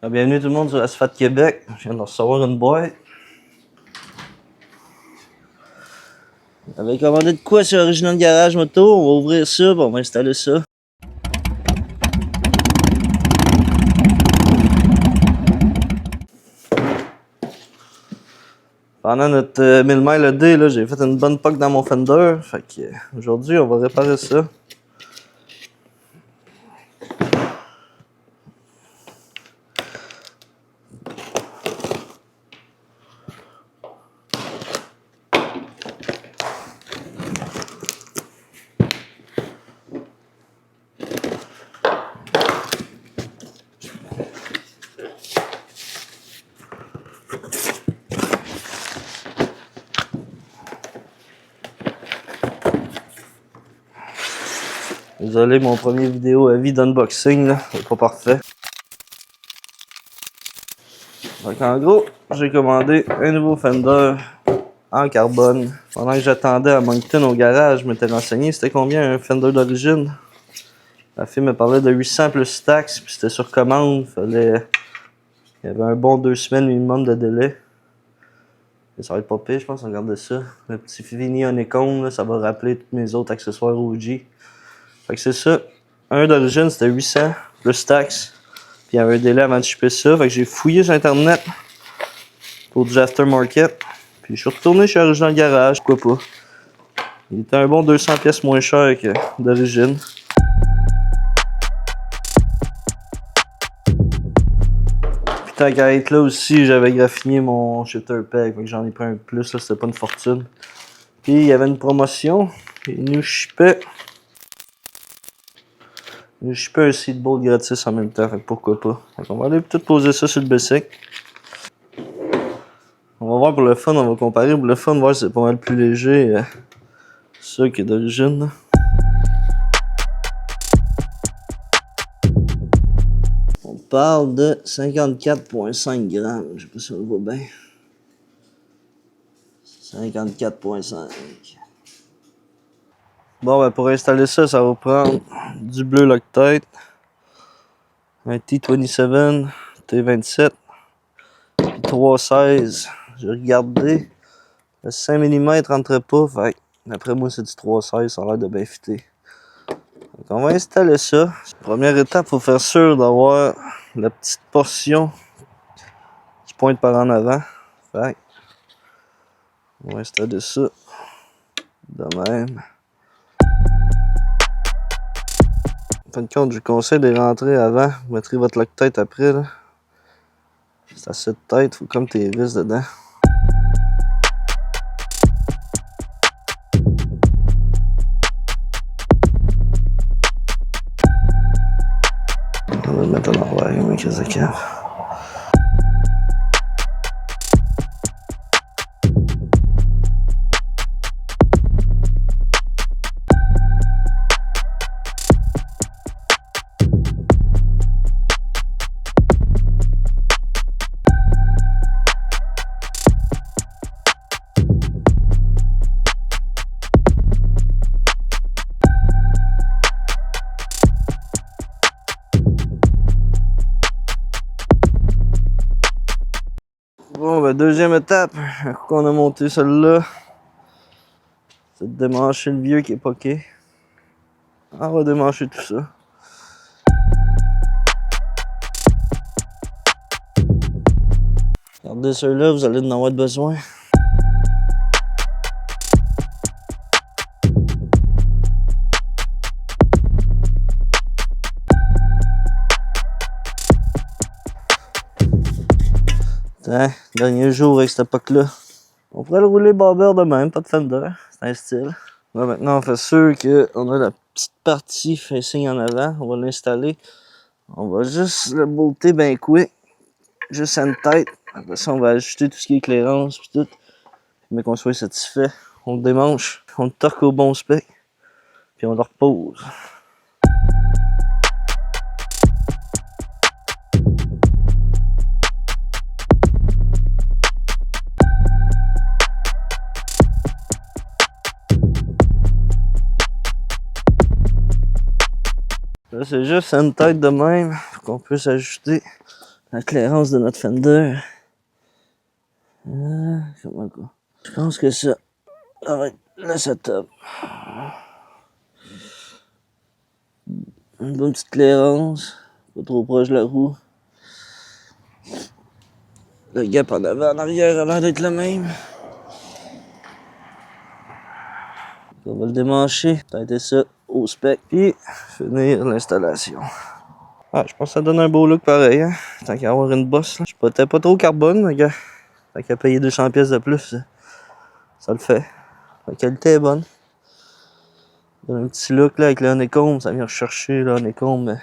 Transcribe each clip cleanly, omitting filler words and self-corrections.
Bienvenue tout le monde sur Asphalt Québec. Je viens de recevoir une boîte. J'avais commandé de quoi sur Original Garage Moto. On va ouvrir ça, on va installer ça. Pendant notre 1000 miles D, j'ai fait une bonne poque dans mon fender. Fait que aujourd'hui, on va réparer ça. Désolé, mon premier vidéo à vie d'unboxing, c'est pas parfait. Donc en gros, j'ai commandé un nouveau fender en carbone. Pendant que j'attendais à Moncton au garage, je m'étais renseigné c'était combien un fender d'origine. La fille me parlait de 800 plus taxes, puis c'était sur commande. Il y avait un bon 2 semaines minimum de délai. Et ça va être pas pire, je pense, regardez ça. Le petit fini Honeycomb, là, ça va rappeler tous mes autres accessoires OG. Fait que c'est ça. Un d'origine, c'était 800 plus taxes. Puis il y avait un délai avant de shipper ça. Fait que j'ai fouillé sur internet pour du aftermarket. Puis je suis retourné chez Original Garage, pourquoi pas. Il était un bon 200 pièces moins cher que d'origine. Puis tant qu'à être là aussi, j'avais graffiné mon shifter peg. Fait que j'en ai pris un de plus, là, c'était pas une fortune. Puis il y avait une promotion. Il nous shippait. Je peux un seatbolt gratis en même temps, fait que pourquoi pas. Donc on va aller peut-être poser ça sur le bicycle. On va voir pour le fun, on va comparer pour le fun, voir si c'est pas mal plus léger. Ça qui est d'origine. On parle de 54,5 grammes. Je sais pas si on le voit bien. 54,5. Bon, ben pour installer ça, ça va prendre du bleu Loctite, un T27, T27, 316. J'ai regardé, le 5 mm rentrait pas, fait d'après moi c'est du 316, ça a l'air de bien fitter. Donc on va installer ça. Première étape, il faut faire sûr d'avoir la petite portion qui pointe par en avant. Fait on va installer ça de même. En fin de compte, je vous conseille de rentrer avant. Vous mettrez votre Loctite après. C'est assez de tête, il faut comme tes vis dedans. On va le mettre à l'envers, mais qu'est-ce qu'il y a? Bon, ben deuxième étape, qu'on a monté celle-là, c'est de démancher le vieux qui est poqué. On va démancher tout ça. Regardez ceux-là, vous allez en avoir besoin. Tiens, dernier jour avec cette époque-là. On pourrait le rouler barbeur de même, pas de fender, c'est un style. Là maintenant on fait sûr qu'on a la petite partie facing en avant, on va l'installer. On va juste le bolter bien quick, juste à une tête. Après ça on va ajuster tout ce qui est éclairance puis tout. Mais qu'on soit satisfait, on le démanche, on le torque au bon spec, puis on le repose. Là, c'est juste une tête de même qu'on peut s'ajuster la clairance de notre Fender. Comment quoi? Je pense que ça va être le setup. Une bonne petite clairance, pas trop proche de la roue. Le gap en avant, en arrière a l'air d'être le même. On va le démancher, têter ça au spec, puis finir l'installation. Ah, je pense que ça donne un beau look pareil, hein? Tant qu'à avoir une bosse, là. Je potais pas trop carbone, mais gars, tant qu'à payer 200 pièces de plus, ça le fait. La qualité est bonne. Il y a un petit look là avec le honeycomb, ça vient rechercher le honeycomb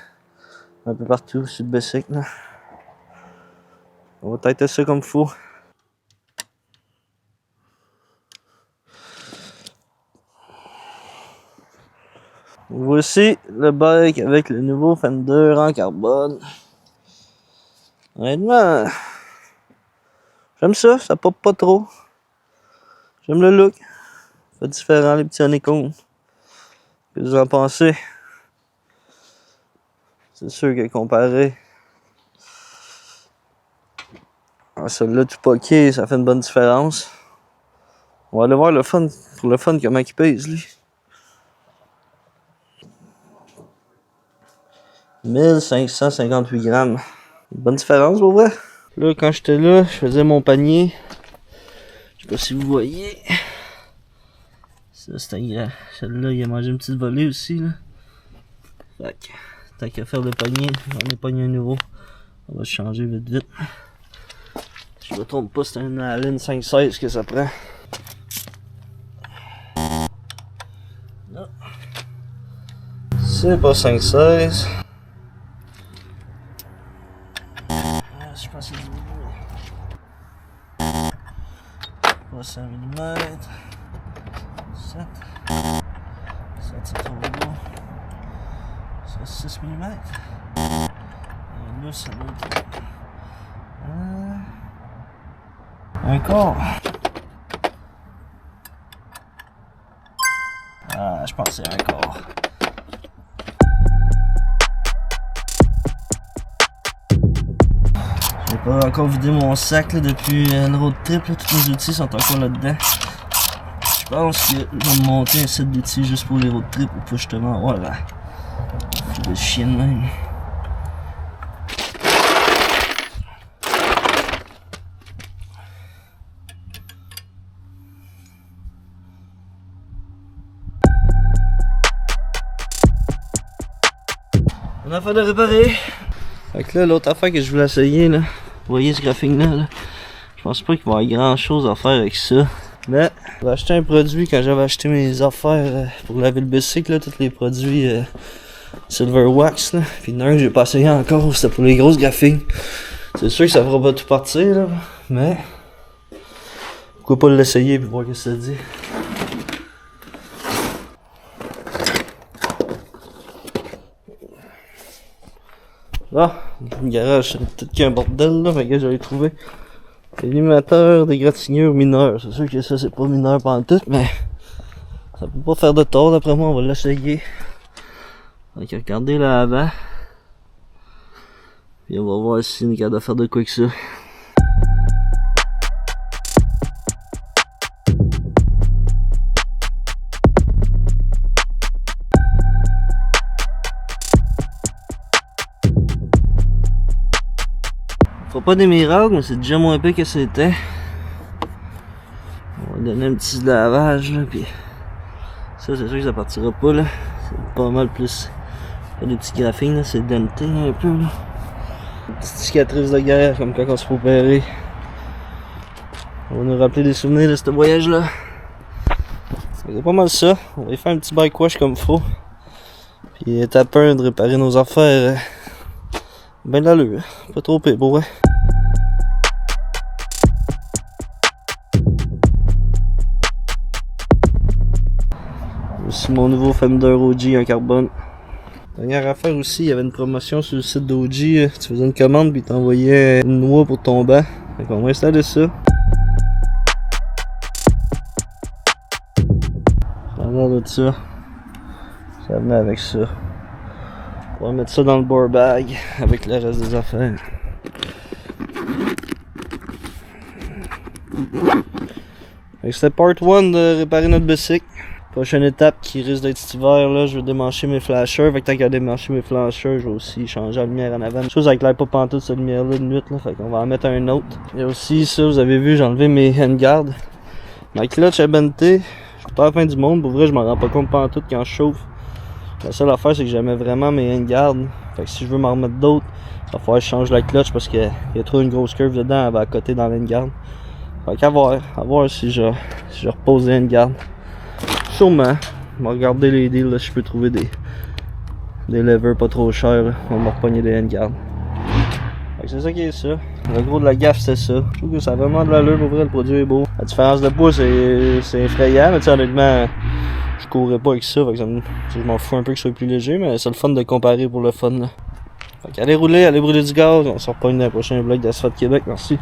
un peu partout sur le bicycle. Là. On va têter ça comme il faut. Voici le bike avec le nouveau Fender en carbone. Honnêtement, j'aime ça, ça pop pas trop. J'aime le look. Ça fait différent les petits honeycombs. Qu'est-ce que vous en pensez? C'est sûr que comparé à celui-là tout poqué, ça fait une bonne différence. On va aller voir le fun, pour le fun comment il pèse lui. 1558 grammes. Une bonne différence pour vrai. Là quand j'étais là, je faisais mon panier. Je sais pas si vous voyez. Ça c'était celle-là, il a mangé une petite volée aussi là. Fait que, tant qu'à faire le panier, j'en ai pogné un nouveau. On va changer vite vite. Si je me trompe pas, c'est un Allen 516 que ça prend. Non. C'est pas 516. Je pense que c'est 10 mm. Pas 5 mm. 7. 7 c'est trop gros. Ça 6 mm. Et là ça doit être un quart. Ah, je pense que c'est un quart. J'ai pas encore vidé mon sac là, depuis le road trip. Là. Tous mes outils sont encore là-dedans. Je pense que je vais me monter un set d'outils juste pour les road trips pour pas justement avoir la de chien même. On a fait de réparer. Fait que là, l'autre affaire que je voulais essayer, là, vous voyez ce graphique-là, là, je pense pas qu'il va y avoir grand chose à faire avec ça. Mais j'ai acheté un produit quand j'avais acheté mes affaires pour laver le bicycle, là, tous les produits Silver Wax. Là. Puis il y en a un que j'ai pas essayé encore, c'était pour les grosses graphiques. C'est sûr que ça fera pas tout partir, là, mais pourquoi pas l'essayer et voir ce que ça dit. Ah, le garage, c'est peut-être qu'un bordel là, mais que j'avais trouvé. Éliminateur d'égratignure mineur. C'est sûr que ça, c'est pas mineur pantoute, mais ça peut pas faire de tort d'après moi, on va l'essayer. Donc, regardez là avant. Puis on va voir si on est capable de faire de quoi que ça. Faut pas des miracles, mais c'est déjà moins pire que c'était. On va donner un petit lavage là, puis ça c'est sûr que ça partira pas là. C'est pas mal plus. Pas des petits graphines là, c'est denté un peu là. Une petite cicatrice de guerre comme quand on se fait opérer. On va nous rappeler des souvenirs de ce voyage là. C'est pas mal ça. On va y faire un petit bike wash comme il faut. Puis être à peine de réparer nos affaires. Ben d'allure, pas trop pire pour vrai. Voici mon nouveau Fender OG en carbone. Dernière affaire aussi, il y avait une promotion sur le site d'OG. Tu faisais une commande puis t'envoyais une noix pour ton banc. Donc on va installer ça. Ça a l'air de ça. Ça venait avec ça. On va mettre ça dans le board bag avec le reste des affaires. C'était part 1 de réparer notre bicycle. Prochaine étape qui risque d'être cet hiver, là, je vais démancher mes flashers. Fait que tant qu'à démancher mes flashers, je vais aussi changer la lumière en avant. Chose avec l'air pas pantoute cette lumière-là de nuit, là. Fait qu'on va en mettre un autre. Et aussi, ça, vous avez vu, j'ai enlevé mes handguards. Ma clutch à Benté, je suis pas à la fin du monde. Pour vrai, je m'en rends pas compte pantoute quand je chauffe. La seule affaire, c'est que j'aimais vraiment mes handguards. Fait que si je veux m'en remettre d'autres, il va falloir que je change la clutch parce qu'il y a trop une grosse curve dedans, elle va à côté dans l'handguard. Fait qu'à voir si je repose les handguards. Sûrement. On va regarder les deals, là, si je peux trouver des levers pas trop chers. Là. On va me repogner des handguards. C'est ça qui est ça. Le gros de la gaffe, c'est ça. Je trouve que ça a vraiment de l'allure, pour vrai, le produit est beau. La différence de poids, c'est effrayant, mais tu sais, honnêtement, je courrais pas avec ça, fait que je m'en fous un peu que ce soit plus léger, mais c'est le fun de comparer pour le fun. Là. Fait qu'allez rouler, allez brûler du gaz, on se repogne dans le prochain vlog d'Asphalt Québec, merci.